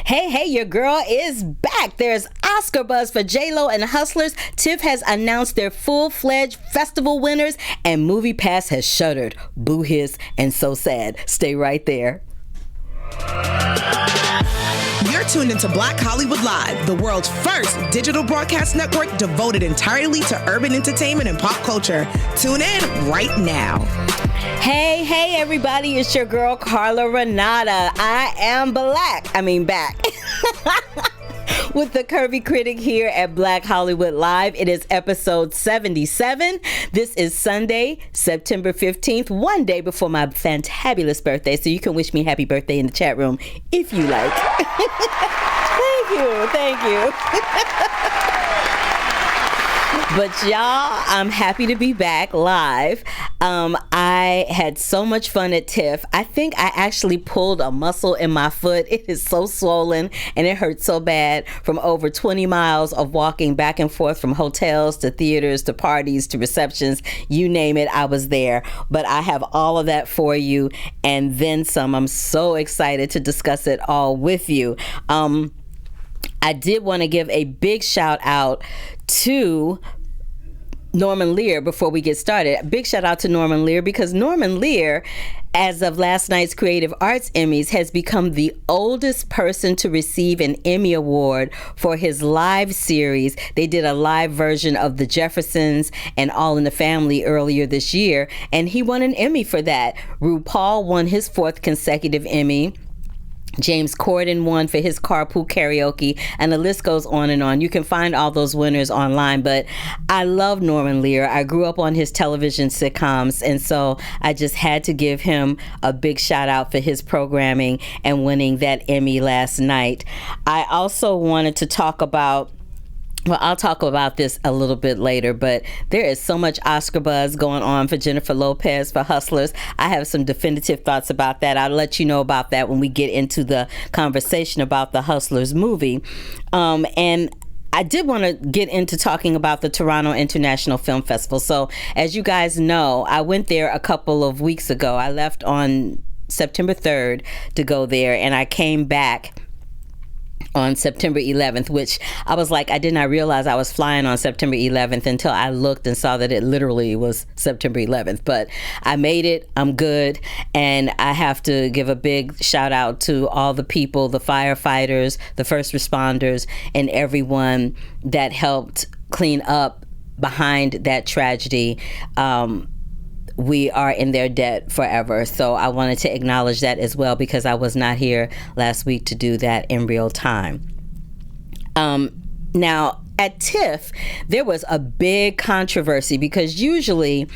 Hey, your girl is back. There's Oscar Buzz for J-Lo and Hustlers. TIFF has announced their full-fledged festival winners, and MoviePass has shuttered. Boo hiss and so sad. Stay right there. You're tuned into Black Hollywood Live, the world's first digital broadcast network devoted entirely to urban entertainment and pop culture. Tune in right now. Hey, everybody. It's your girl, Carla Renata. I am back with the Curvy Critic here at Black Hollywood Live. It is episode 77. This is Sunday, September 15th, one day before my fantabulous birthday. So you can wish me happy birthday in the chat room if you like. Thank you. But y'all, I'm happy to be back live. I had so much fun at TIFF. I think I actually pulled a muscle in my foot. It is so swollen and it hurts so bad from over 20 miles of walking back and forth from hotels to theaters to parties to receptions. You name it, I was there. But I have all of that for you and then some. I'm so excited to discuss it all with you. I did want to give a big shout out to Norman Lear before we get started. A big shout out to Norman Lear because Norman Lear, as of last night's Creative Arts Emmys, has become the oldest person to receive an Emmy Award for his live series. They did a live version of The Jeffersons and All in the Family earlier this year, and he won an Emmy for that. RuPaul won his 4th consecutive Emmy. James Corden won for his Carpool Karaoke, and the list goes on and on. You can find all those winners online, but I love Norman Lear. I grew up on his television sitcoms, and so I just had to give him a big shout out for his programming and winning that Emmy last night. I also wanted to talk about, well, I'll talk about this a little bit later, but there is so much Oscar buzz going on for Jennifer Lopez for Hustlers. I have some definitive thoughts about that. I'll let you know about that when we get into the conversation about the Hustlers movie. And I did want to get into talking about the Toronto International Film Festival. So as you guys know, I went there a couple of weeks ago. I left on September 3rd to go there, and I came back on September 11th, which I was like, I did not realize I was flying on September 11th until I looked and saw that it literally was September 11th. But I made it. I'm good. And I have to give a big shout out to all the people, the firefighters, the first responders, and everyone that helped clean up behind that tragedy. We are in their debt forever. So I wanted to acknowledge that as well because I was not here last week to do that in real time. Now, at TIFF, there was a big controversy because usually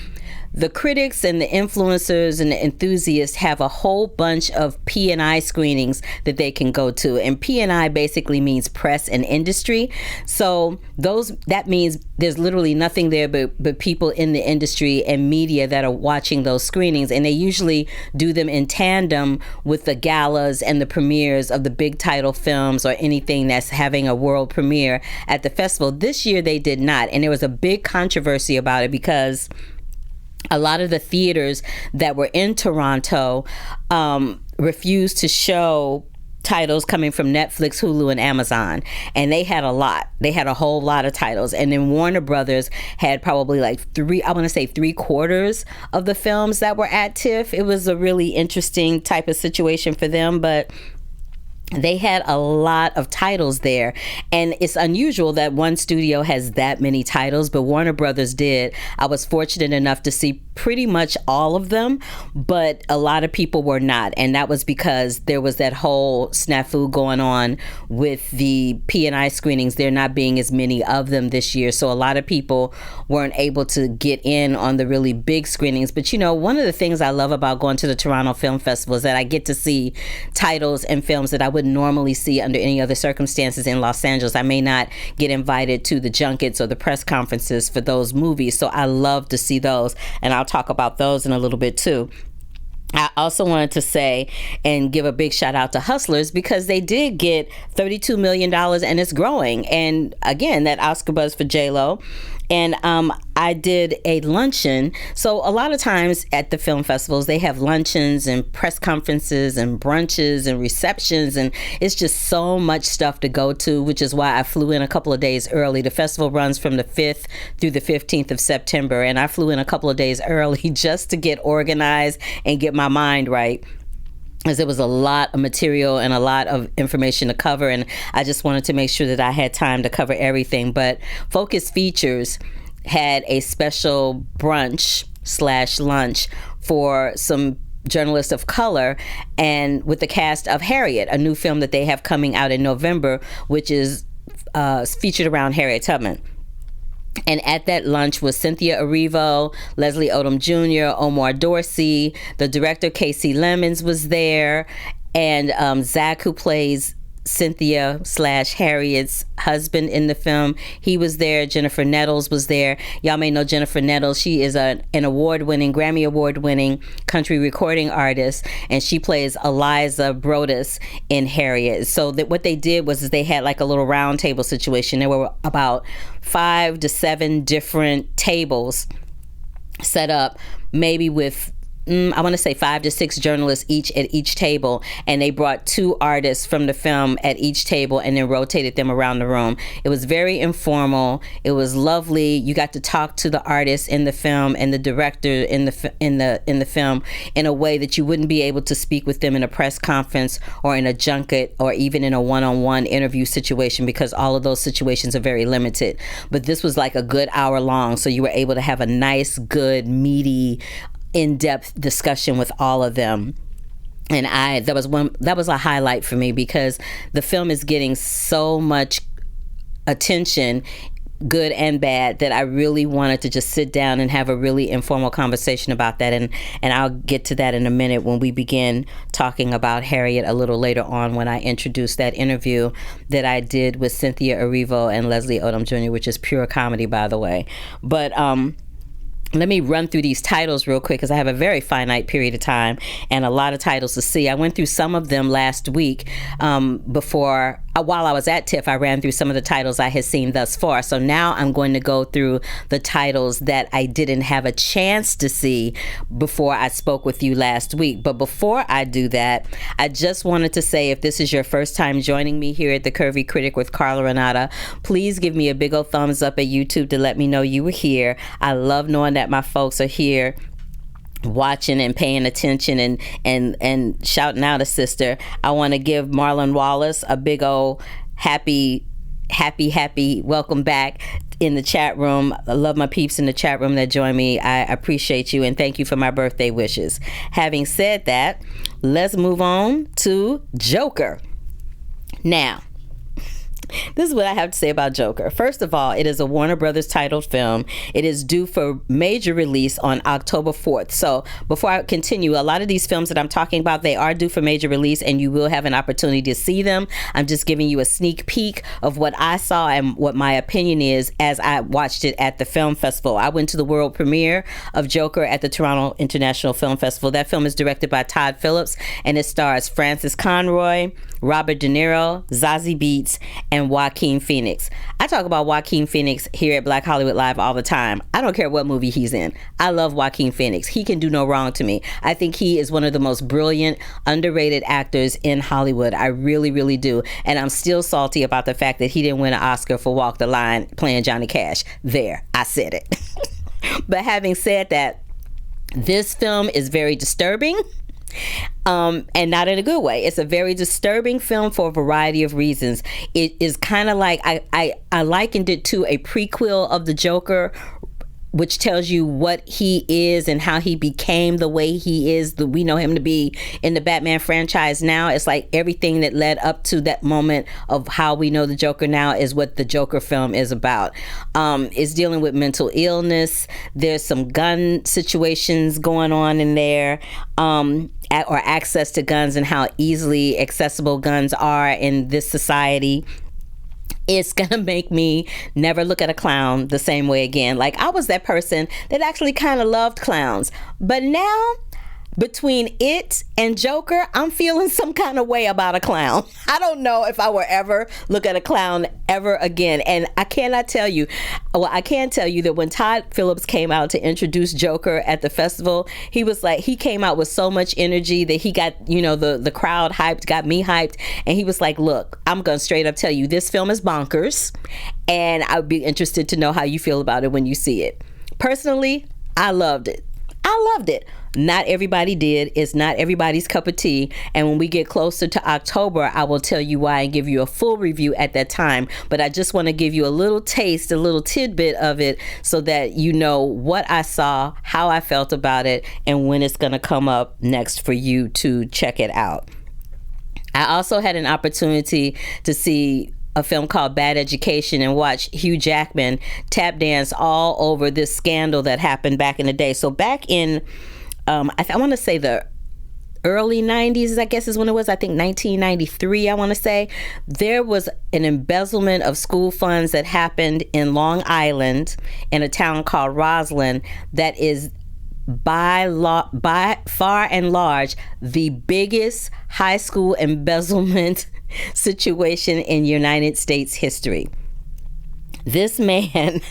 the critics and the influencers and the enthusiasts have a whole bunch of P&I screenings that they can go to. And P&I basically means press and industry. So that means there's literally nothing there but people in the industry and media that are watching those screenings. And they usually do them in tandem with the galas and the premieres of the big title films or anything that's having a world premiere at the festival. This year they did not. And there was a big controversy about it because a lot of the theaters that were in Toronto refused to show titles coming from Netflix, Hulu, and Amazon. And they had a lot. They had a whole lot of titles. And then Warner Brothers had probably like three-quarters of the films that were at TIFF. It was a really interesting type of situation for them, but they had a lot of titles there, and it's unusual that one studio has that many titles, but Warner Brothers did. I was fortunate enough to see pretty much all of them, but a lot of people were not, and that was because there was that whole snafu going on with the P&I screenings. There not being as many of them this year, so a lot of people weren't able to get in on the really big screenings. But you know, one of the things I love about going to the Toronto Film Festival is that I get to see titles and films that I wouldn't normally see under any other circumstances in Los Angeles. I may not get invited to the junkets or the press conferences for those movies, so I love to see those, and I'll talk about those in a little bit too. I also wanted to say and give a big shout out to Hustlers because they did get $32 million and it's growing. And again, that Oscar buzz for J-Lo. And I did a luncheon. So a lot of times at the film festivals, they have luncheons and press conferences and brunches and receptions, and it's just so much stuff to go to, which is why I flew in a couple of days early. The festival runs from the 5th through the 15th of September, and I flew in a couple of days early just to get organized and get my mind right, as there was a lot of material and a lot of information to cover, and I just wanted to make sure that I had time to cover everything. But Focus Features had a special brunch/lunch for some journalists of color, and with the cast of Harriet, a new film that they have coming out in November, which is featured around Harriet Tubman. And at that lunch was Cynthia Erivo, Leslie Odom Jr., Omar Dorsey, the director Kasi Lemmons was there, and Zach, who plays Cynthia/Harriet's husband in the film, he was there. Jennifer Nettles was there. Y'all may know Jennifer Nettles. She is an Grammy award-winning country recording artist, and she plays Eliza Brodus in Harriet. So what they did was they had like a little round table situation. There were about 5 to 7 different tables set up, maybe with I want to say 5 to 6 journalists each at each table, and they brought 2 artists from the film at each table and then rotated them around the room. It was very informal. It was lovely. You got to talk to the artists in the film and the director in the film in a way that you wouldn't be able to speak with them in a press conference or in a junket or even in a one-on-one interview situation, because all of those situations are very limited. But this was like a good hour long, so you were able to have a nice, good, meaty, in-depth discussion with all of them. And that was a highlight for me, because the film is getting so much attention, good and bad, that I really wanted to just sit down and have a really informal conversation about that. And I'll get to that in a minute when we begin talking about Harriet a little later on, when I introduce that interview that I did with Cynthia Erivo and Leslie Odom Jr., which is pure comedy, by the way. But let me run through these titles real quick, because I have a very finite period of time and a lot of titles to see. I went through some of them last week while I was at TIFF. I ran through some of the titles I had seen thus far. So now I'm going to go through the titles that I didn't have a chance to see before I spoke with you last week. But before I do that, I just wanted to say, if this is your first time joining me here at the Curvy Critic with Carla Renata, please give me a big old thumbs up at YouTube to let me know you were here. I love knowing that my folks are here watching and paying attention and shouting out a sister. I want to give Marlon Wallace a big old happy welcome back in the chat room. I love my peeps in the chat room that join me. I appreciate you, and thank you for my birthday wishes. Having said that, let's move on to Joker. Now, this is what I have to say about Joker. First of all, it is a Warner Brothers titled film. It is due for major release on October 4th. So before I continue, a lot of these films that I'm talking about, they are due for major release, and you will have an opportunity to see them. I'm just giving you a sneak peek of what I saw and what my opinion is as I watched it at the film festival. I went to the world premiere of Joker at the Toronto International Film Festival. That film is directed by Todd Phillips, and it stars Francis Conroy, Robert De Niro, Zazie Beetz, and Joaquin Phoenix. I talk about Joaquin Phoenix here at Black Hollywood Live all the time. I don't care what movie he's in. I love Joaquin Phoenix. He can do no wrong to me. I think he is one of the most brilliant, underrated actors in Hollywood. I really, really do. And I'm still salty about the fact that he didn't win an Oscar for Walk the Line playing Johnny Cash. There, I said it. But having said that, this film is very disturbing. And not in a good way. It's a very disturbing film for a variety of reasons. It is kind of like, I likened it to a prequel of the Joker, which tells you what he is and how he became the way he is, that we know him to be in the Batman franchise now. It's like everything that led up to that moment of how we know the Joker now is what the Joker film is about. It's dealing with mental illness. There's some gun situations going on in there, or access to guns and how easily accessible guns are in this society. It's gonna make me never look at a clown the same way again. Like, I was that person that actually kind of loved clowns, but now between it and Joker, I'm feeling some kind of way about a clown. I don't know if I will ever look at a clown ever again. And I cannot tell you, well, I can tell you that when Todd Phillips came out to introduce Joker at the festival, he was like, he came out with so much energy that he got, you know, the crowd hyped, got me hyped. And he was like, look, I'm going to straight up tell you, this film is bonkers. And I would be interested to know how you feel about it when you see it. Personally, I loved it. I loved it. Not everybody did. It's not everybody's cup of tea. And when we get closer to October, I will tell you why and give you a full review at that time. But I just want to give you a little taste, a little tidbit of it so that you know what I saw, how I felt about it, and when it's going to come up next for you to check it out. I also had an opportunity to see a film called Bad Education and watch Hugh Jackman tap dance all over this scandal that happened back in the day. So back in, I want to say the early 90s, I guess is when it was, I think 1993, I want to say, there was an embezzlement of school funds that happened in Long Island in a town called Roslyn that is by far and large the biggest high school embezzlement situation in United States history. This man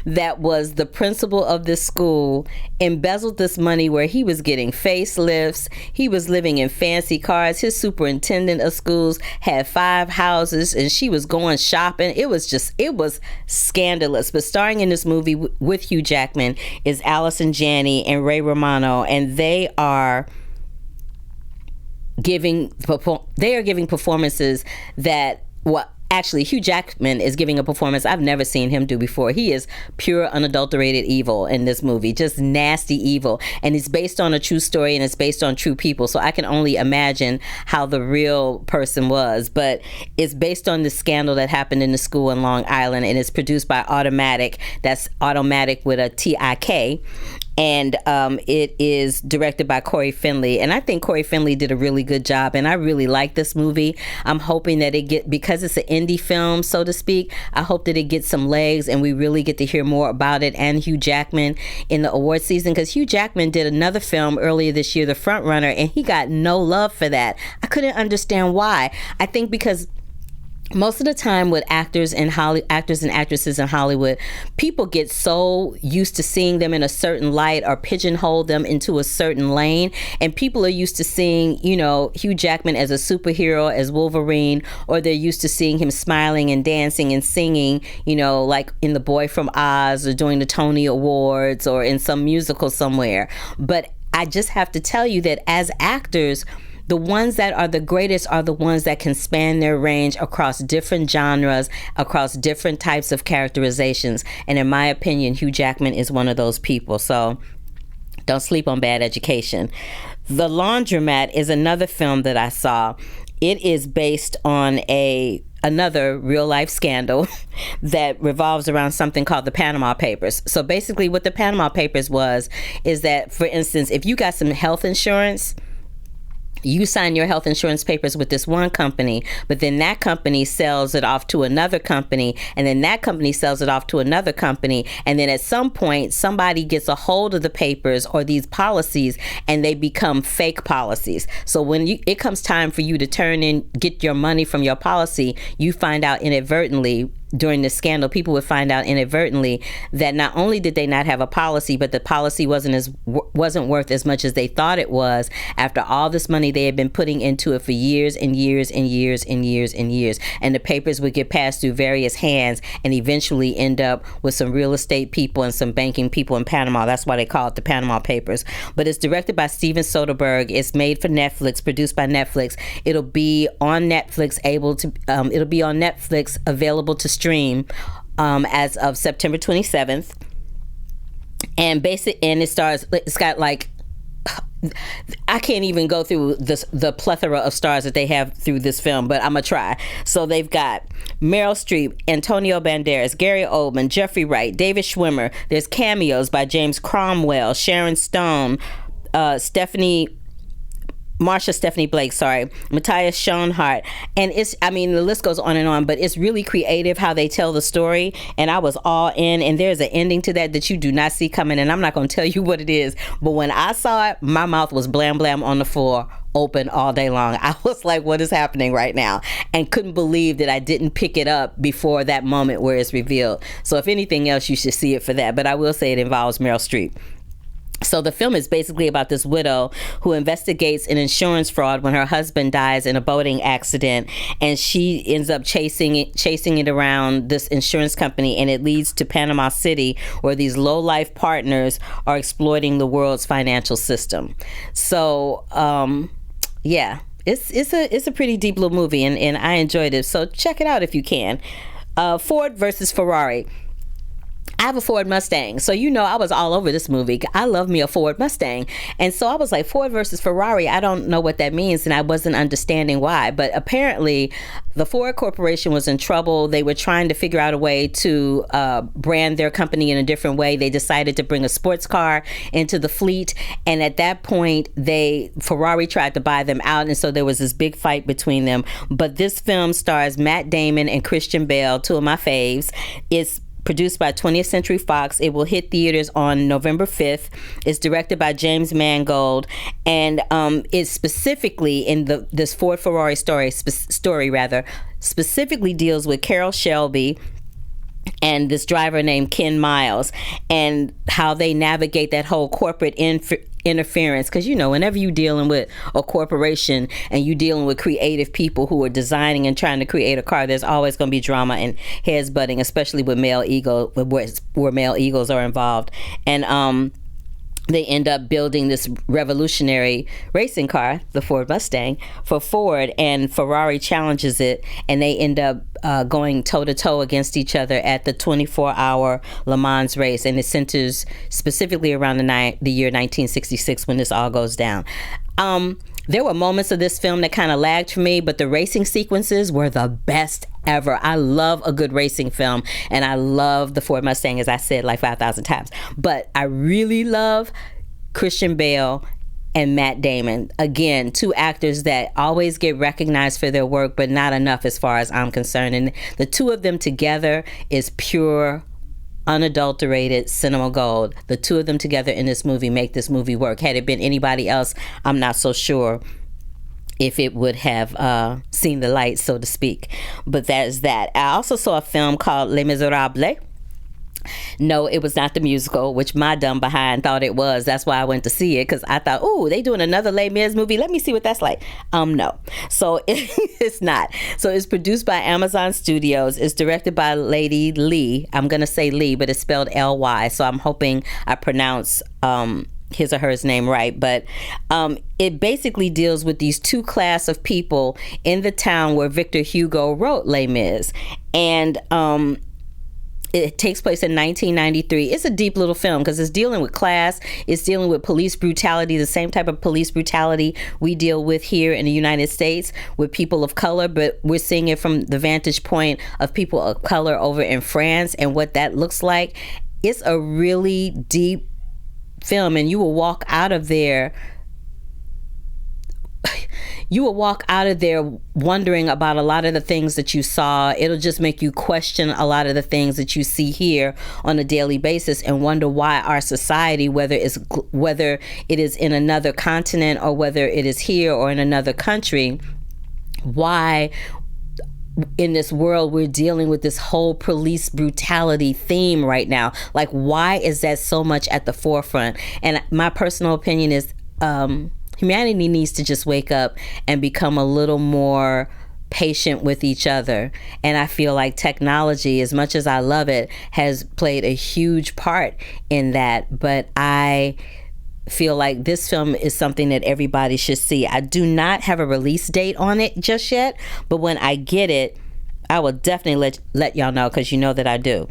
that was the principal of this school embezzled this money where he was getting facelifts. He was living in fancy cars. His superintendent of schools had 5 houses and she was going shopping. It was scandalous. But starring in this movie with Hugh Jackman is Allison Janney and Ray Romano, and they are giving performances that, well, actually, Hugh Jackman is giving a performance I've never seen him do before. He is pure, unadulterated evil in this movie, just nasty evil. And it's based on a true story and it's based on true people. So I can only imagine how the real person was. But it's based on the scandal that happened in the school in Long Island, and it's produced by Automatic. That's Automatic with a T-I-K. And it is directed by Corey Finley. And I think Corey Finley did a really good job. And I really like this movie. I'm hoping that because it's an indie film, so to speak, I hope that it gets some legs and we really get to hear more about it and Hugh Jackman in the award season. Because Hugh Jackman did another film earlier this year, The Front Runner, and he got no love for that. I couldn't understand why. I think because most of the time with actors and actresses in Hollywood, people get so used to seeing them in a certain light or pigeonhole them into a certain lane. And people are used to seeing, you know, Hugh Jackman as a superhero, as Wolverine, or they're used to seeing him smiling and dancing and singing, you know, like in The Boy from Oz or during the Tony Awards or in some musical somewhere. But I just have to tell you that as actors, the ones that are the greatest are the ones that can span their range across different genres, across different types of characterizations. And in my opinion, Hugh Jackman is one of those people. So don't sleep on Bad Education. The Laundromat is another film that I saw. It is based on another real life scandal that revolves around something called the Panama Papers. So basically what the Panama Papers is that, for instance, if you got some health insurance, you sign your health insurance papers with this one company, but then that company sells it off to another company, and then that company sells it off to another company, and then at some point somebody gets a hold of the papers or these policies and they become fake policies. So when it comes time for you to get your money from your policy, you find out inadvertently during the scandal, people would find out inadvertently that not only did they not have a policy, but the policy wasn't worth as much as they thought it was after all this money they had been putting into it for years and years and years and years and years. And the papers would get passed through various hands and eventually end up with some real estate people and some banking people in Panama. That's why they call it the Panama Papers. But it's directed by Steven Soderbergh. It's made for Netflix, produced by Netflix. It'll be on Netflix, available to stream as of September 27th. And it's got like, I can't even go through the plethora of stars that they have through this film, but I'm gonna try. So they've got Meryl Streep, Antonio Banderas, Gary Oldman, Jeffrey Wright, David Schwimmer. There's cameos by James Cromwell, Sharon Stone, Stephanie Marsha Stephanie Blake, sorry, Matthias Schoenhardt, and the list goes on and on, but it's really creative how they tell the story, and I was all in, and there's an ending to that you do not see coming, and I'm not going to tell you what it is, but when I saw it, my mouth was blam blam on the floor, open all day long. I was like, what is happening right now? And couldn't believe that I didn't pick it up before that moment where it's revealed. So if anything else, you should see it for that, but I will say it involves Meryl Streep. So the film is basically about this widow who investigates an insurance fraud when her husband dies in a boating accident, and she ends up chasing it around this insurance company, and it leads to Panama City, where these low-life partners are exploiting the world's financial system. So, it's a pretty deep little movie, and I enjoyed it. So check it out if you can. Ford versus Ferrari. I have a Ford Mustang, so I was all over this movie. I love me a Ford Mustang, and so I was like, Ford versus Ferrari, I don't know what that means, and I wasn't understanding why, but apparently the Ford Corporation was in trouble. They were trying to figure out a way to brand their company in a different way. They decided to bring a sports car into the fleet, and at that point, Ferrari tried to buy them out, and so there was this big fight between them. But this film stars Matt Damon and Christian Bale, two of my faves. It's produced by 20th Century Fox. It will hit theaters on November 5th. It's directed by James Mangold, and it's specifically in this Ford Ferrari story specifically deals with Carroll Shelby and this driver named Ken Miles, and how they navigate that whole corporate interference. Because whenever you're dealing with a corporation and you're dealing with creative people who are designing and trying to create a car, there's always going to be drama and heads butting, especially with where male egos are involved. And they end up building this revolutionary racing car, the Ford Mustang, for Ford, and Ferrari challenges it, and they end up going toe-to-toe against each other at the 24-hour Le Mans race, and it centers specifically around the year 1966 when this all goes down. There were moments of this film that kind of lagged for me, but the racing sequences were the best ever. I love a good racing film, and I love the Ford Mustang, as I said like 5,000 times. But I really love Christian Bale and Matt Damon. Again, two actors that always get recognized for their work, but not enough as far as I'm concerned. And the two of them together is pure, unadulterated cinema gold. The two of them together in this movie make this movie work. Had it been anybody else, I'm not so sure if it would have seen the light, so to speak. But that is that. I also saw a film called Les Miserables. No, it was not the musical, which my dumb behind thought it was. That's why I went to see it, because I thought, they doing another Les Mis movie. Let me see what that's like. No. So it's not. So it's produced by Amazon Studios. It's directed by Lady Lee. I'm going to say Lee, but it's spelled L-Y. So I'm hoping I pronounce his or her name right. But it basically deals with these two class of people in the town where Victor Hugo wrote Les Mis. And it takes place in 1993. It's a deep little film because it's dealing with class. It's dealing with police brutality, the same type of police brutality we deal with here in the United States with people of color, but we're seeing it from the vantage point of people of color over in France and what that looks like. It's a really deep film, and you will walk out of there wondering about a lot of the things that you saw. It'll just make you question a lot of the things that you see here on a daily basis and wonder why our society, whether it is in another continent or whether it is here or in another country, why in this world we're dealing with this whole police brutality theme right now. Like, why is that so much at the forefront? And my personal opinion is humanity needs to just wake up and become a little more patient with each other. And I feel like technology, as much as I love it, has played a huge part in that. But I feel like this film is something that everybody should see. I do not have a release date on it just yet, but when I get it, I will definitely let y'all know, because you know that I do.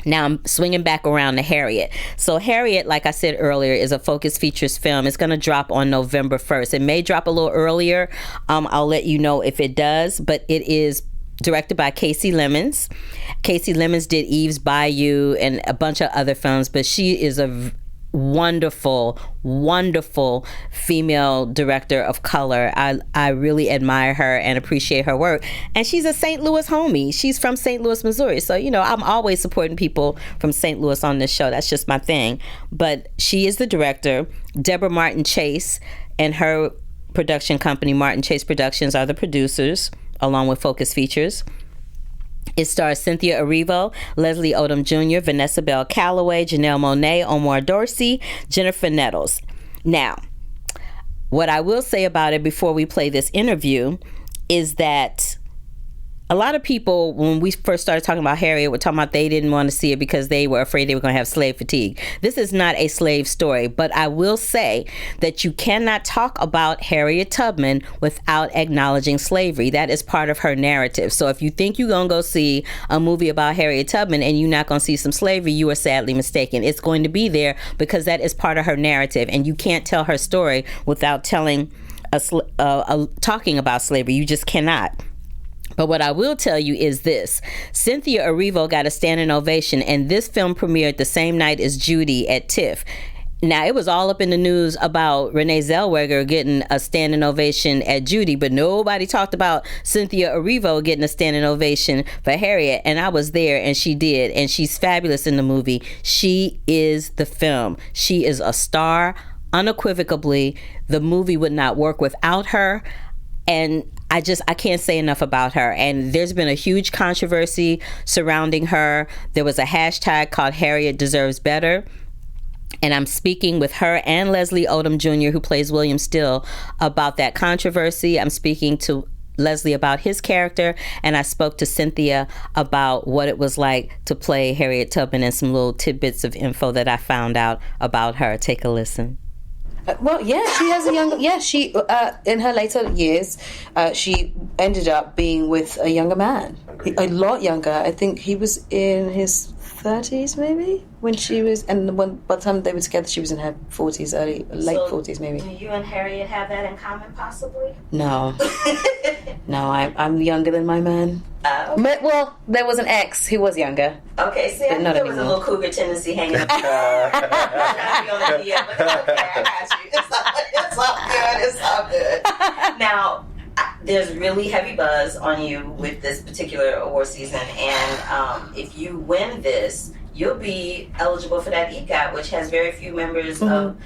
Now I'm swinging back around to Harriet. So Harriet, like I said earlier, is a Focus Features film. It's going to drop on November 1st. It may drop a little earlier. I'll let you know if it does, but it is directed by Kasi Lemmons. Kasi Lemmons did Eve's Bayou and a bunch of other films, but she is wonderful, wonderful female director of color. I really admire her and appreciate her work. And she's a St. Louis homie. She's from St. Louis, Missouri. So, I'm always supporting people from St. Louis on this show. That's just my thing. But she is the director. Deborah Martin Chase and her production company, Martin Chase Productions, are the producers, along with Focus Features. It stars Cynthia Erivo, Leslie Odom Jr., Vanessa Bell Calloway, Janelle Monáe, Omar Dorsey, Jennifer Nettles. Now, what I will say about it before we play this interview is that a lot of people, when we first started talking about Harriet, were talking about they didn't want to see it because they were afraid they were going to have slave fatigue. This is not a slave story, but I will say that you cannot talk about Harriet Tubman without acknowledging slavery. That is part of her narrative. So if you think you're going to go see a movie about Harriet Tubman and you're not going to see some slavery, you are sadly mistaken. It's going to be there because that is part of her narrative, and you can't tell her story without talking about slavery. You just cannot. But what I will tell you is this. Cynthia Erivo got a standing ovation, and this film premiered the same night as Judy at TIFF. Now, it was all up in the news about Renee Zellweger getting a standing ovation at Judy, but nobody talked about Cynthia Erivo getting a standing ovation for Harriet, and I was there, and she did, and she's fabulous in the movie. She is the film. She is a star, unequivocally. The movie would not work without her, and I can't say enough about her. And there's been a huge controversy surrounding her. There was a hashtag called Harriet Deserves Better. And I'm speaking with her and Leslie Odom Jr., who plays William Still, about that controversy. I'm speaking to Leslie about his character, and I spoke to Cynthia about what it was like to play Harriet Tubman and some little tidbits of info that I found out about her. Take a listen. Well, yeah, she has a young... Yeah, she, in her later years, she ended up being with a younger man. A lot younger. I think he was in his 30s, maybe, when she was... And by the time they were together, she was in her 40s, late 40s, maybe. Do you and Harriet have that in common, possibly? No. No, I'm younger than my man. Okay. Well, there was an ex who was younger. Okay, see, I think there was a little cougar tendency hanging up. Trying to be on the DM, but it's okay, I got you. It's all good. Now, there's really heavy buzz on you with this particular award season, and if you win this, you'll be eligible for that EGOT, which has very few members of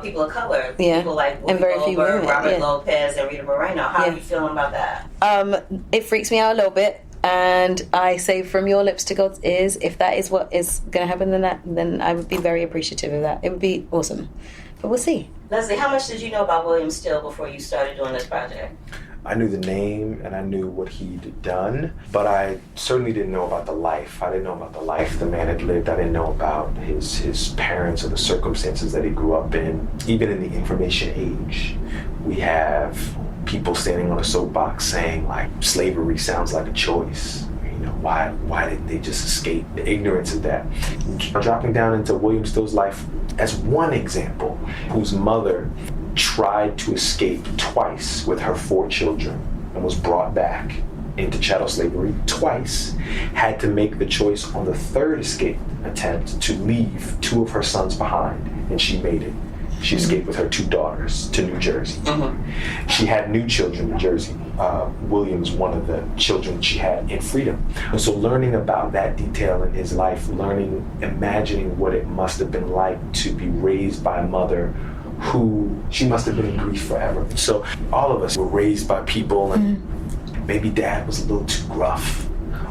people of color. Yeah. People like Whoopi Goldberg, Robert Lopez, and Rita Moreno. How are you feeling about that? It freaks me out a little bit. And I say from your lips to God's ears, if that is what is going to happen, then I would be very appreciative of that. It would be awesome. But we'll see. Leslie, how much did you know about William Still before you started doing this project? I knew the name and I knew what he'd done, but I certainly didn't know about the life. I didn't know about the life the man had lived. I didn't know about his parents or the circumstances that he grew up in. Even in the information age, we have people standing on a soapbox saying, like, slavery sounds like a choice. Why didn't they just escape the ignorance of that? Dropping down into William Still's life as one example, whose mother tried to escape twice with her 4 children and was brought back into chattel slavery twice, had to make the choice on the 3rd escape attempt to leave 2 of her sons behind, and she made it. She escaped with her 2 daughters to New Jersey. She had new children in Jersey. William's one of the children she had in freedom. And so learning about that detail in his life, imagining what it must have been like to be raised by a mother who she must have been in grief forever. So all of us were raised by people, and maybe dad was a little too gruff,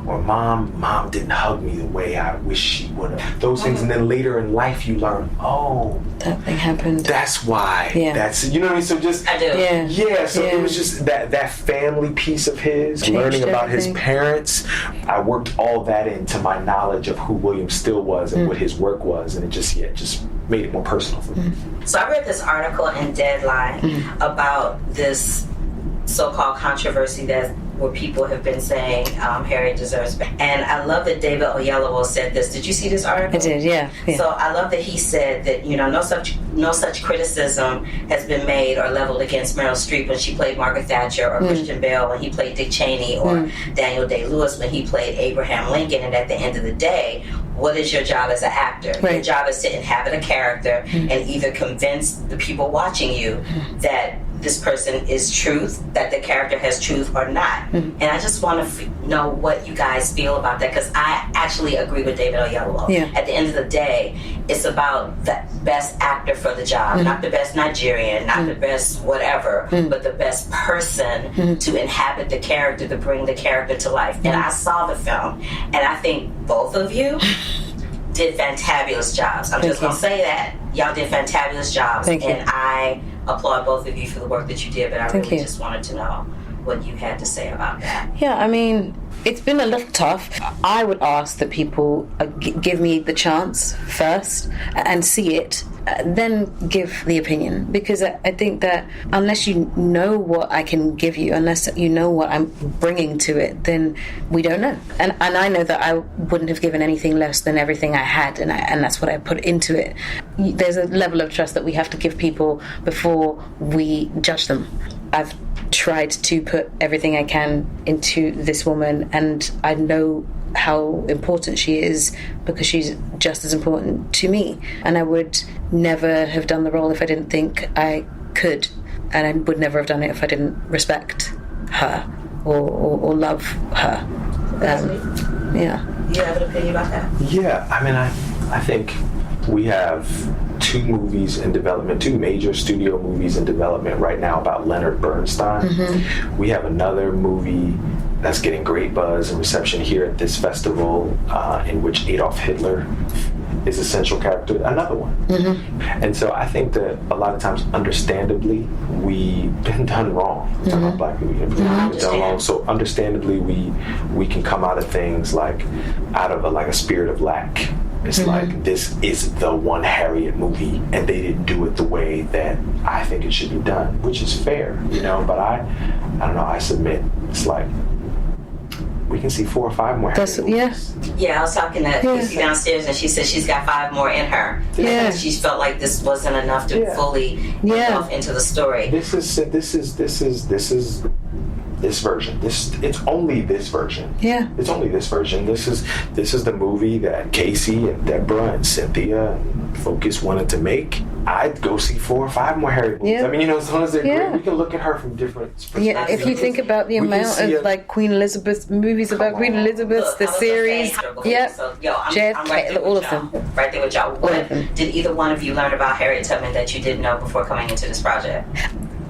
or mom didn't hug me the way I wish she would have. Those things, and then later in life you learn, that thing happened. That's why. Yeah. That's, you know what I mean? So just, I do. Yeah, so it was just that family piece of his, changed learning about everything. His parents. I worked all that into my knowledge of who William Still was and what his work was, and it just made it more personal for me. So I read this article in Deadline about this so-called controversy where people have been saying Harriet deserves better. And I love that David Oyelowo said this. Did you see this article? I did, yeah. So I love that he said that, no such criticism has been made or leveled against Meryl Streep when she played Margaret Thatcher, or Christian Bale when he played Dick Cheney, or Daniel Day-Lewis when he played Abraham Lincoln. And at the end of the day, what is your job as an actor? Right. Your job is to inhabit a character and either convince the people watching you that this person is truth, that the character has truth or not. And I just want to know what you guys feel about that, because I actually agree with David Oyelowo. Yeah. At the end of the day, it's about the best actor for the job, not the best Nigerian, not the best whatever, but the best person to inhabit the character, to bring the character to life. And I saw the film, and I think both of you did fantabulous jobs. I'm just going to say that. Y'all did fantabulous jobs. Thank you. And I applaud both of you for the work that you did, but I really just wanted to know what you had to say about that. Yeah, I mean, it's been a little tough. I would ask that people give me the chance first and see it, then give the opinion, because I think that unless you know what I can give you, unless you know what I'm bringing to it, then we don't know. And I know that I wouldn't have given anything less than everything I had, and that's what I put into it. There's a level of trust that we have to give people before we judge them. I've tried to put everything I can into this woman, and I know how important she is because she's just as important to me. And I would never have done the role if I didn't think I could, and I would never have done it if I didn't respect her or love her. Yeah. You have an opinion about that? Yeah, I mean, I think we have two movies in development, two major studio movies in development right now about Leonard Bernstein. We have another movie that's getting great buzz and reception here at this festival, in which Adolf Hitler is a central character, another one. And so I think that a lot of times, understandably, we've been done wrong. I'm talking about Black people, we've been done wrong. So understandably, we can come out of things like out of a spirit of lack. It's like, this is the one Harriet movie, and they didn't do it the way that I think it should be done, which is fair, but I don't know, I submit, it's like, we can see 4 or 5 more Harriet movies. Yeah, I was talking to Casey downstairs, and she said she's got 5 more in her. Yeah. She felt like this wasn't enough to fully delve into the story. This is this version. It's only this version. Yeah. It's only this version. This is the movie that Casey and Deborah and Cynthia and Focus wanted to make. I'd go see 4 or 5 more Harriet movies. Yeah. I mean, as long as they're great, we can look at her from different perspectives. Yeah, if you think about the amount of Queen Elizabeth movies about Queen Elizabeth, the series, JFK, all of them. Right there with y'all. What did either one of you learn about Harriet Tubman that you didn't know before coming into this project?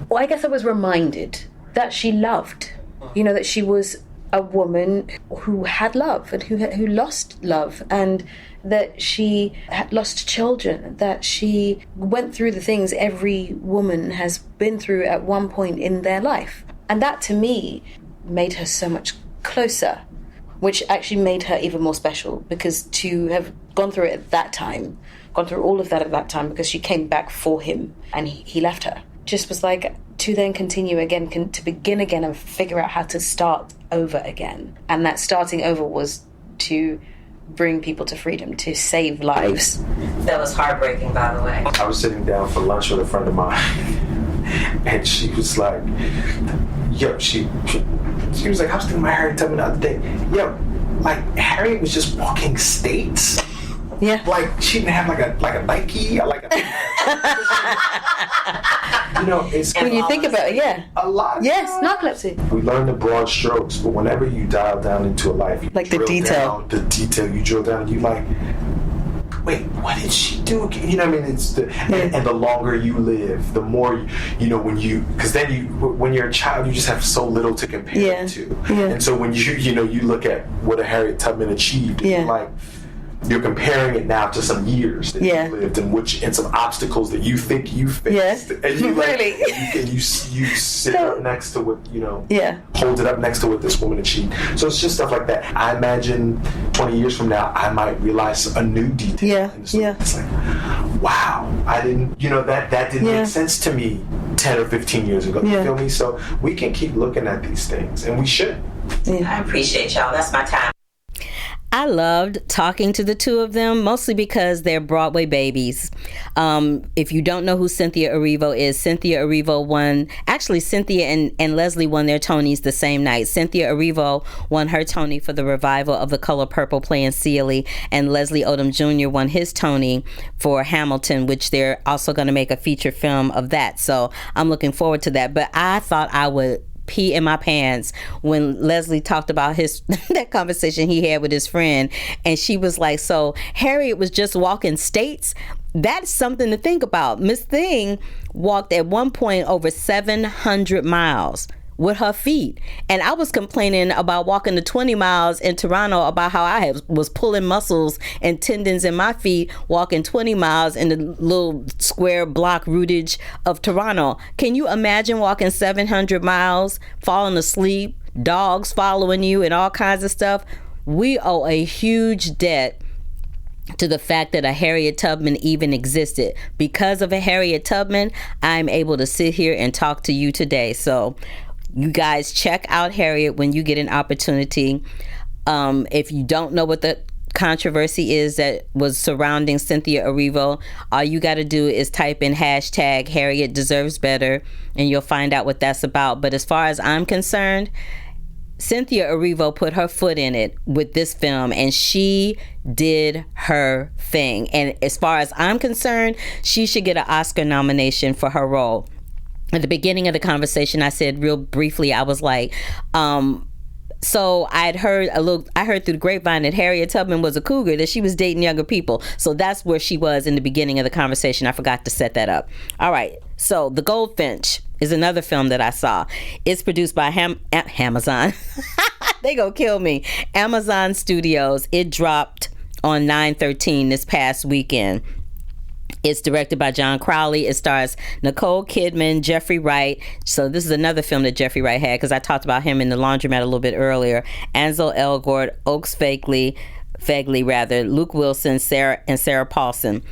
Well, I guess I was reminded that she loved, that she was a woman who had love and who lost love, and that she had lost children, that she went through the things every woman has been through at one point in their life. And that, to me, made her so much closer, which actually made her even more special, because to have gone through it at that time, gone through all of that at that time, because she came back for him and he left her, just was like, to then continue again, to begin again and figure out how to start over again. And that starting over was to bring people to freedom, to save lives. That was heartbreaking, by the way. I was sitting down for lunch with a friend of mine, and she was like, she was like, I was thinking about Harriet Tubman the other day. Like, Harriet was just walking states. Yeah. Like, she didn't have like a Nike or like a it's when you think about it, a lot of narcolepsy. We learn the broad strokes, but whenever you dial down into a life, you like the detail you drill down, and you like, wait, what did she do again? You know what I mean? It's and the longer you live, the more because then when you're a child, you just have so little to compare it to. And so when you look at what a Harriet Tubman achieved, you're like, you're comparing it now to some years that you lived and some obstacles that you think you faced. And you really? and you sit up next to what, hold it up next to what this woman achieved. So it's just stuff like that. I imagine 20 years from now, I might realize a new detail. It's like, wow, I didn't, that didn't make sense to me 10 or 15 years ago. You feel me? So we can keep looking at these things, and we should. I appreciate y'all. That's my time. I loved talking to the two of them, mostly because they're Broadway babies. If you don't know who Cynthia Erivo is, Cynthia and Leslie won their Tonys the same night. Cynthia Erivo won her Tony for the revival of The Color Purple playing Celie, and Leslie Odom Jr. won his Tony for Hamilton, which they're also going to make a feature film of that. So I'm looking forward to that. But I thought I would pee in my pants when Leslie talked about that conversation he had with his friend, and she was like, so Harriet was just walking states? That's something to think about. Miss Thing walked at one point over 700 miles with her feet, and I was complaining about walking the 20 miles in Toronto about how I was pulling muscles and tendons in my feet walking 20 miles in the little square block rootage of Toronto. Can you imagine walking 700 miles, falling asleep, dogs following you, and all kinds of stuff? We owe a huge debt to the fact that a Harriet Tubman even existed. Because of a Harriet Tubman, I'm able to sit here and talk to you today. So you guys check out Harriet when you get an opportunity. If you don't know what the controversy is that was surrounding Cynthia Erivo, all you got to do is type in hashtag Harriet deserves better, and you'll find out what that's about. But as far as I'm concerned, Cynthia Erivo put her foot in it with this film, and she did her thing. And as far as I'm concerned, she should get an Oscar nomination for her role. At the beginning of the conversation, I said real briefly, I was like, so I heard through the grapevine that Harriet Tubman was a cougar, that she was dating younger people. So that's where she was in the beginning of the conversation. I forgot to set that up. All right. So The Goldfinch is another film that I saw. It's produced by Amazon. They gonna kill me. Amazon Studios. It dropped on 9/13 this past weekend. It's directed by John Crowley. It stars Nicole Kidman, Jeffrey Wright. So this is another film that Jeffrey Wright had, because I talked about him in The Laundromat a little bit earlier. Ansel Elgort, Oaks Fegley, Luke Wilson, Sarah Paulson.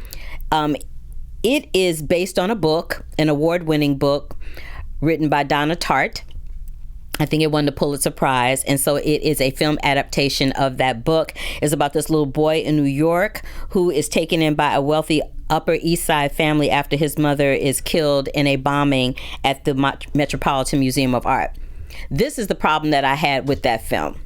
It is based on a book, an award-winning book written by Donna Tartt. I think it won the Pulitzer Prize, and so it is a film adaptation of that book. It's about this little boy in New York who is taken in by a wealthy Upper East Side family after his mother is killed in a bombing at the Metropolitan Museum of Art. This is the problem that I had with that film.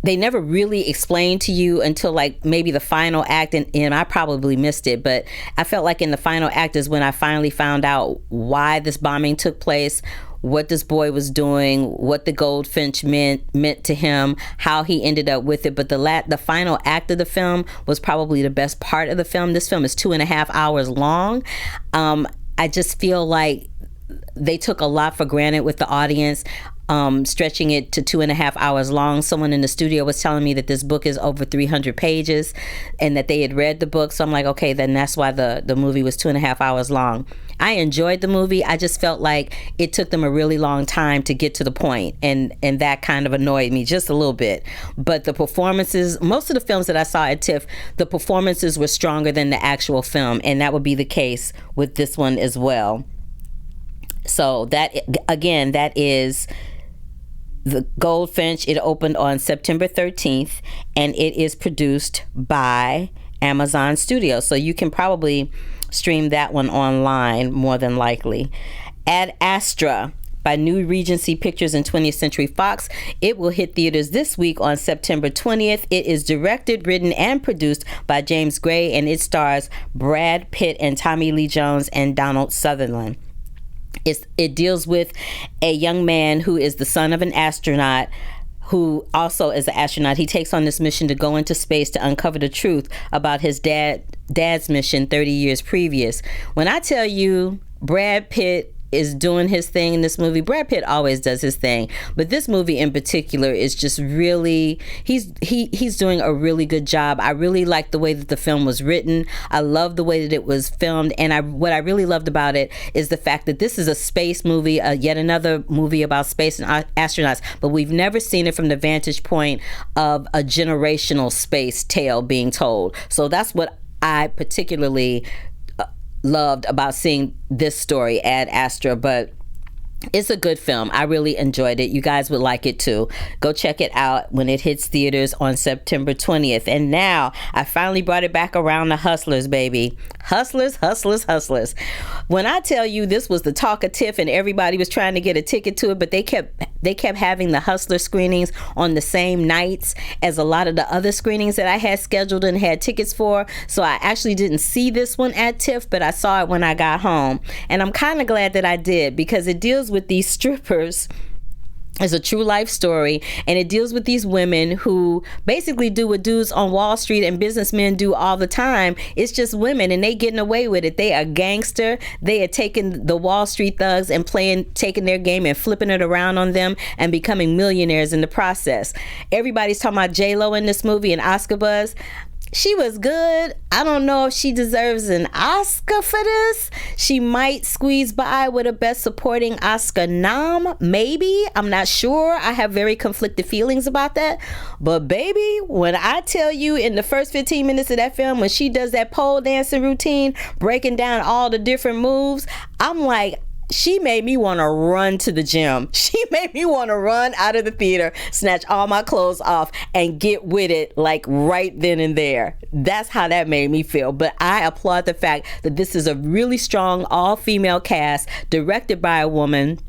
They never really explained to you until like maybe the final act, and I probably missed it, but I felt like in the final act is when I finally found out why this bombing took place, what this boy was doing, what the goldfinch meant to him, how he ended up with it. But the final act of the film was probably the best part of the film. This film is 2.5 hours long. I just feel like they took a lot for granted with the audience, stretching it to 2.5 hours long. Someone in the studio was telling me that this book is over 300 pages and that they had read the book. So I'm like, okay, then that's why the movie was 2.5 hours long. I enjoyed the movie. I just felt like it took them a really long time to get to the point, and that kind of annoyed me just a little bit. But the performances, most of the films that I saw at TIFF, the performances were stronger than the actual film, and that would be the case with this one as well. So that is The Goldfinch. It opened on September 13th, and it is produced by Amazon Studios. So you can probably stream that one online, more than likely. Ad Astra by New Regency Pictures and 20th Century Fox. It will hit theaters this week on September 20th. It is directed, written, and produced by James Gray, and it stars Brad Pitt and Tommy Lee Jones and Donald Sutherland. It deals with a young man who is the son of an astronaut, who also is an astronaut. He takes on this mission to go into space to uncover the truth about his dad's mission 30 years previous. When I tell you Brad Pitt is doing his thing in this movie, Brad Pitt always does his thing, but this movie in particular is just really, he's doing a really good job. I really like the way that the film was written. I love the way that it was filmed, and what I really loved about it is the fact that this is a space movie, yet another movie about space and astronauts, but we've never seen it from the vantage point of a generational space tale being told. So that's what I particularly loved about seeing this story, Ad Astra. But It's a good film. I really enjoyed it. You guys would like it too. Go check it out when it hits theaters on September 20th. And now I finally brought it back around to Hustlers, baby. Hustlers, Hustlers, Hustlers. When I tell you this was the talk of TIFF and everybody was trying to get a ticket to it, but they kept having the Hustler screenings on the same nights as a lot of the other screenings that I had scheduled and had tickets for. So I actually didn't see this one at TIFF, but I saw it when I got home. And I'm kind of glad that I did, because it deals with these strippers. It's a true life story, and it deals with these women who basically do what dudes on Wall Street and businessmen do all the time. It's just women, and they getting away with it. They are gangster. They are taking the Wall Street thugs and taking their game and flipping it around on them and becoming millionaires in the process. Everybody's talking about J-Lo in this movie and Oscar Buzz. She was good. I don't know if she deserves an Oscar for this. She might squeeze by with a Best Supporting Oscar nom, maybe. I'm not sure. I have very conflicted feelings about that. But baby, when I tell you in the first 15 minutes of that film, when she does that pole dancing routine, breaking down all the different moves, I'm like, she made me want to run to the gym. She made me want to run out of the theater, snatch all my clothes off, and get with it like right then and there. That's how that made me feel. But I applaud the fact that this is a really strong all-female cast, directed by a woman,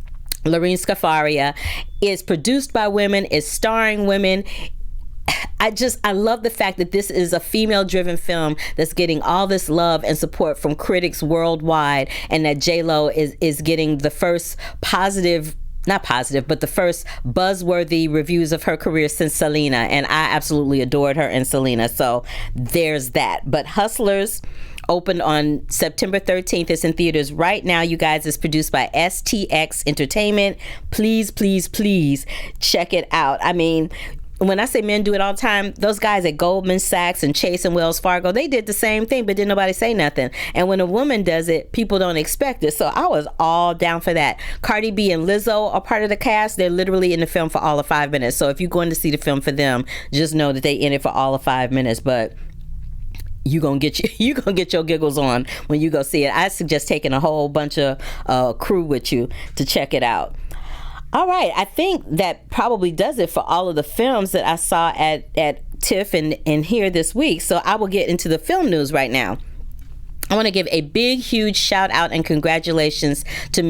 Lorene Scafaria, is produced by women, is starring women. I love the fact that this is a female-driven film that's getting all this love and support from critics worldwide, and that J-Lo is getting the first not positive, but the first buzzworthy reviews of her career since Selena, and I absolutely adored her in Selena, so there's that. But Hustlers opened on September 13th. It's in theaters right now, you guys. It's produced by STX Entertainment. Please, please, please check it out. I mean, when I say men do it all the time, those guys at Goldman Sachs and Chase and Wells Fargo, they did the same thing, but didn't nobody say nothing. And when a woman does it, people don't expect it. So I was all down for that. Cardi B and Lizzo are part of the cast. They're literally in the film for all of 5 minutes. So if you're going to see the film for them, just know that they in it for all of 5 minutes. But you gonna get your giggles on when you go see it. I suggest taking a whole bunch of crew with you to check it out. All right, I think that probably does it for all of the films that I saw at TIFF and here this week. So I will get into the film news right now. I want to give a big, huge shout out and congratulations to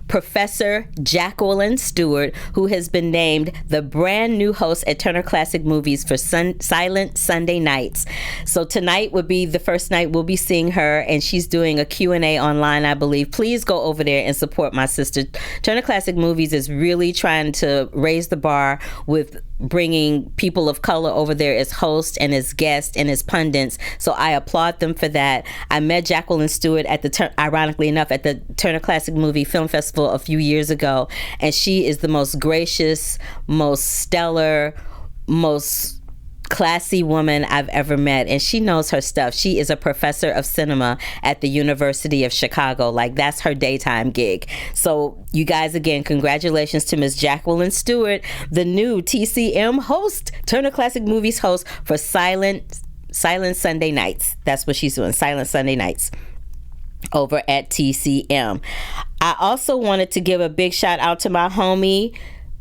Professor Jacqueline Stewart, who has been named the brand new host at Turner Classic Movies for Silent Sunday Nights. So tonight would be the first night we'll be seeing her, and she's doing a Q&A online, I believe. Please go over there and support my sister. Turner Classic Movies is really trying to raise the bar with bringing people of color over there as hosts and as guests and as pundits. So I applaud them for that. I met Jacqueline Stewart ironically enough, at the Turner Classic Movie Film Festival a few years ago, and she is the most gracious, most stellar, most classy woman I've ever met, and she knows her stuff. She is a professor of cinema at the University of Chicago. Like, that's her daytime gig. So you guys, again, congratulations to Ms. Jacqueline Stewart, the new TCM host, Turner Classic Movies host for Silent Sunday Nights. That's what she's doing, Silent Sunday Nights, over at TCM. I also wanted to give a big shout out to my homie,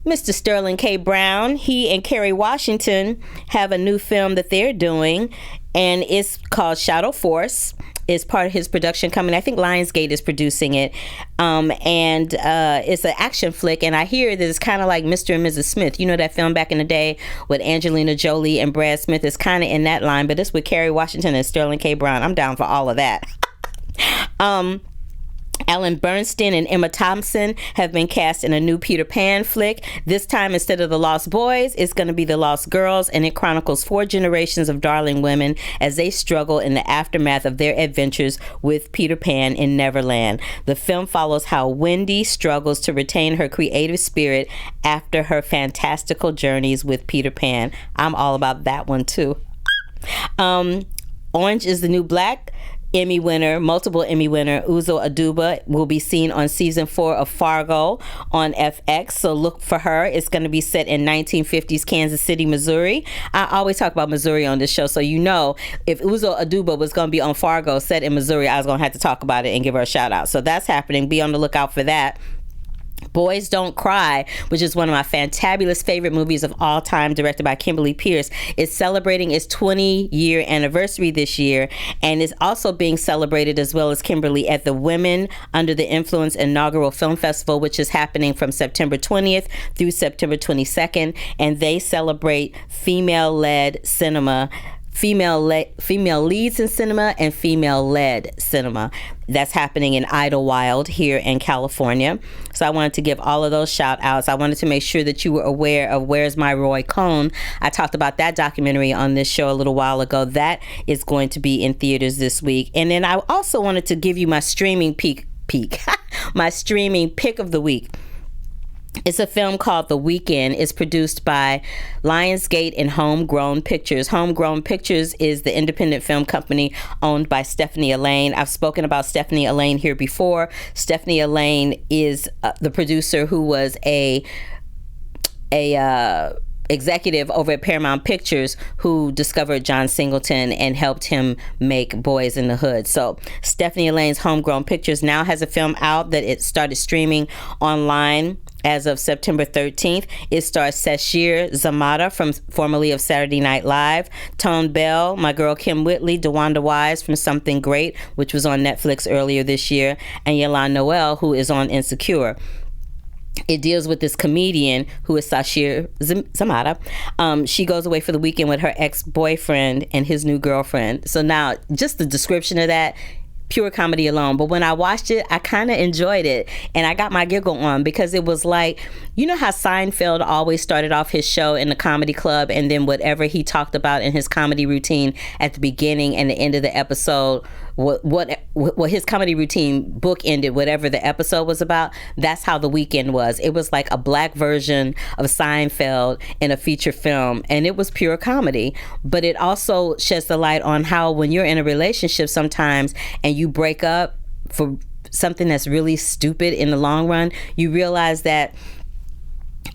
Mr. Sterling K. Brown. He and Kerry Washington have a new film that they're doing, and it's called Shadow Force. It's part of his production company. I think Lionsgate is producing it. And it's an action flick, and I hear that it's kind of like Mr. and Mrs. Smith. You know that film back in the day with Angelina Jolie and Brad Smith? It's kind of in that line, but it's with Kerry Washington and Sterling K. Brown. I'm down for all of that. Ellen Bernstein and Emma Thompson have been cast in a new Peter Pan flick. This time, instead of the Lost Boys, it's going to be the Lost Girls, and it chronicles 4 generations of darling women as they struggle in the aftermath of their adventures with Peter Pan in Neverland. The film follows how Wendy struggles to retain her creative spirit after her fantastical journeys with Peter Pan. I'm all about that one too. Orange is the New Black Emmy winner, multiple Emmy winner, Uzo Aduba will be seen on season 4 of Fargo on FX. So look for her. It's going to be set in 1950s Kansas City, Missouri. I always talk about Missouri on this show, so you know if Uzo Aduba was going to be on Fargo set in Missouri, I was going to have to talk about it and give her a shout out. So that's happening. Be on the lookout for that. Boys Don't Cry, which is one of my fantabulous favorite movies of all time, directed by Kimberly Pierce, is celebrating its 20-year anniversary this year, and is also being celebrated, as well as Kimberly, at the Women Under the Influence inaugural film festival, which is happening from September 20th through September 22nd, and they celebrate female-led cinema, female leads in cinema, and female-led cinema. That's happening in Idlewild here in California. So I wanted to give all of those shout outs. I wanted to make sure that you were aware of Where's My Roy Cohn. I talked about that documentary on this show a little while ago. That is going to be in theaters this week. And then I also wanted to give you my streaming my streaming pick of the week. It's a film called The Weekend. It's produced by Lionsgate and Homegrown Pictures. Homegrown Pictures is the independent film company owned by Stephanie Allain. I've spoken about Stephanie Allain here before. Stephanie Allain is the producer who was a executive over at Paramount Pictures who discovered John Singleton and helped him make Boys in the Hood. So Stephanie Allain's Homegrown Pictures now has a film out that it started streaming online as of September 13th. It stars Sashir Zamata, formerly of Saturday Night Live, Tone Bell, my girl Kim Whitley, DeWanda Wise from Something Great, which was on Netflix earlier this year, and Yolande Noel, who is on Insecure. It deals with this comedian who is Sashir Zamata. She goes away for the weekend with her ex-boyfriend and his new girlfriend. So now, just the description of that, pure comedy alone. But when I watched it, I kind of enjoyed it, and I got my giggle on, because it was like, you know how Seinfeld always started off his show in the comedy club, and then whatever he talked about in his comedy routine at the beginning and the end of the episode, what his comedy routine book ended, whatever the episode was about. That's how The Weekend was. It was like a black version of Seinfeld in a feature film, and it was pure comedy. But it also sheds the light on how when you're in a relationship sometimes and you break up for something that's really stupid in the long run, you realize that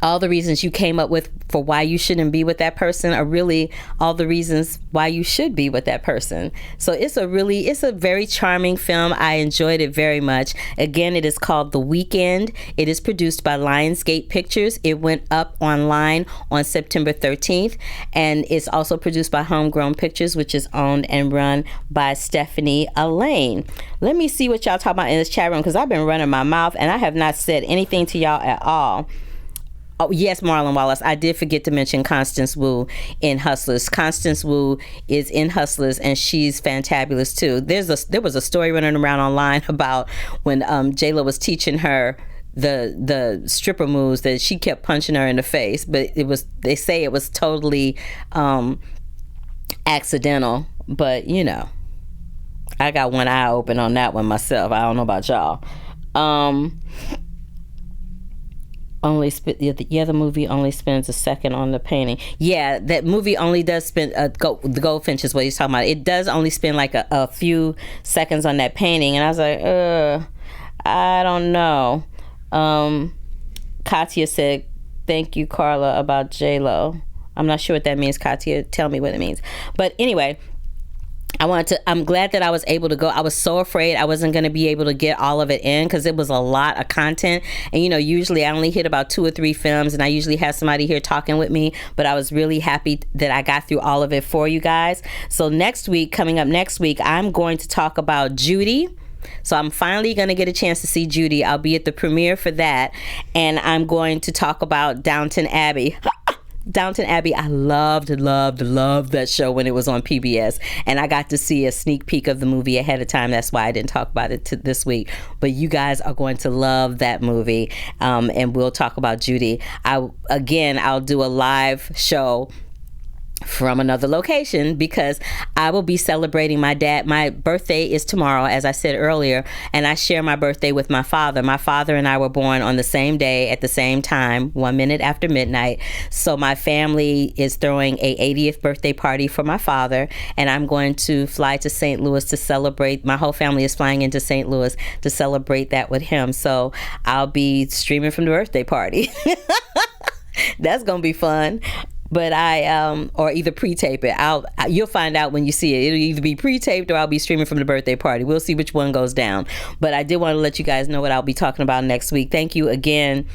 all the reasons you came up with for why you shouldn't be with that person are really all the reasons why you should be with that person. So it's a very charming film. I enjoyed it very much. Again, it is called The Weekend. It is produced by Lionsgate Pictures. It went up online on September 13th, and it's also produced by Homegrown Pictures, which is owned and run by Stephanie Allain. Let me see what y'all talk about in this chat room, because I've been running my mouth and I have not said anything to y'all at all. Oh, yes, Marlon Wallace. I did forget to mention Constance Wu in Hustlers. Constance Wu is in Hustlers, and she's fantabulous too. There was a story running around online about when J-Lo was teaching her the stripper moves, that she kept punching her in the face, but they say it was totally accidental. But you know, I got one eye open on that one myself. I don't know about y'all. The other movie only spends a second on the painting. Yeah, that movie only does spend The Goldfinch is what he's talking about. It does only spend like a few seconds on that painting, and I was like, I don't know. Katya said, "Thank you, Carla, about J-Lo." I'm not sure what that means, Katya. Tell me what it means. But anyway, I'm glad that I was able to go. I was so afraid I wasn't going to be able to get all of it in, because it was a lot of content. And, you know, usually I only hit about 2 or 3 films, and I usually have somebody here talking with me. But I was really happy that I got through all of it for you guys. So coming up next week, I'm going to talk about Judy. So I'm finally going to get a chance to see Judy. I'll be at the premiere for that. And I'm going to talk about Downton Abbey. Downton Abbey, I loved that show when it was on PBS, and I got to see a sneak peek of the movie ahead of time. That's why I didn't talk about it this week. But you guys are going to love that movie, and we'll talk about Judy. I'll do a live show from another location, because I will be celebrating my dad. My birthday is tomorrow, as I said earlier, and I share my birthday with my father. My father and I were born on the same day at the same time, 1 minute after midnight. So my family is throwing a 80th birthday party for my father, and I'm going to fly to St. Louis to celebrate. My whole family is flying into St. Louis to celebrate that with him. So I'll be streaming from the birthday party. That's going to be fun. But or either pre-tape it. You'll find out when you see it. It'll either be pre-taped or I'll be streaming from the birthday party. We'll see which one goes down. But I did want to let you guys know what I'll be talking about next week. Thank you again,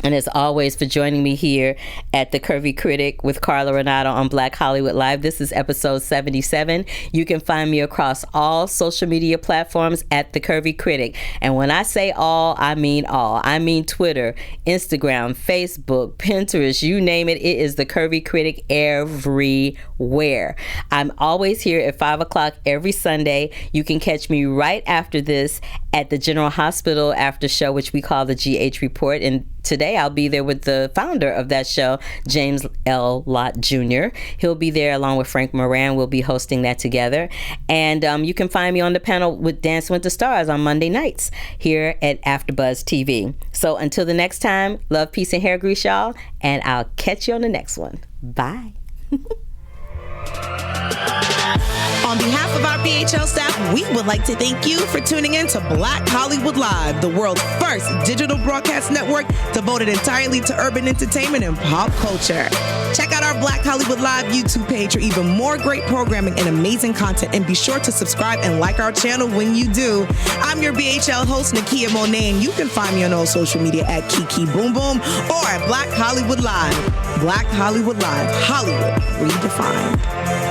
and as always, for joining me here at the Curvy Critic with Carla Renata on Black Hollywood Live. This is episode 77. You can find me across all social media platforms at the Curvy Critic. And when I say all, I mean all. I mean Twitter, Instagram, Facebook, Pinterest, you name it. It is the Curvy Critic everywhere. I'm always here at 5 o'clock every Sunday. You can catch me right after this at the General Hospital after show, which we call the GH Report. And today I'll be there with the founder of that show, James L. Lott Jr. He'll be there along with Frank Moran. We'll be hosting that together. And you can find me on the panel with Dancing with the Stars on Monday nights here at AfterBuzz TV. So until the next time, love, peace, and hair grease, y'all. And I'll catch you on the next one. Bye. On behalf of our BHL staff, we would like to thank you for tuning in to Black Hollywood Live, the world's first digital broadcast network devoted entirely to urban entertainment and pop culture. Check out our Black Hollywood Live YouTube page for even more great programming and amazing content, and be sure to subscribe and like our channel when you do. I'm your BHL host, Nakia Monet, and you can find me on all social media at Kiki Boom Boom or at Black Hollywood Live. Black Hollywood Live, Hollywood redefined.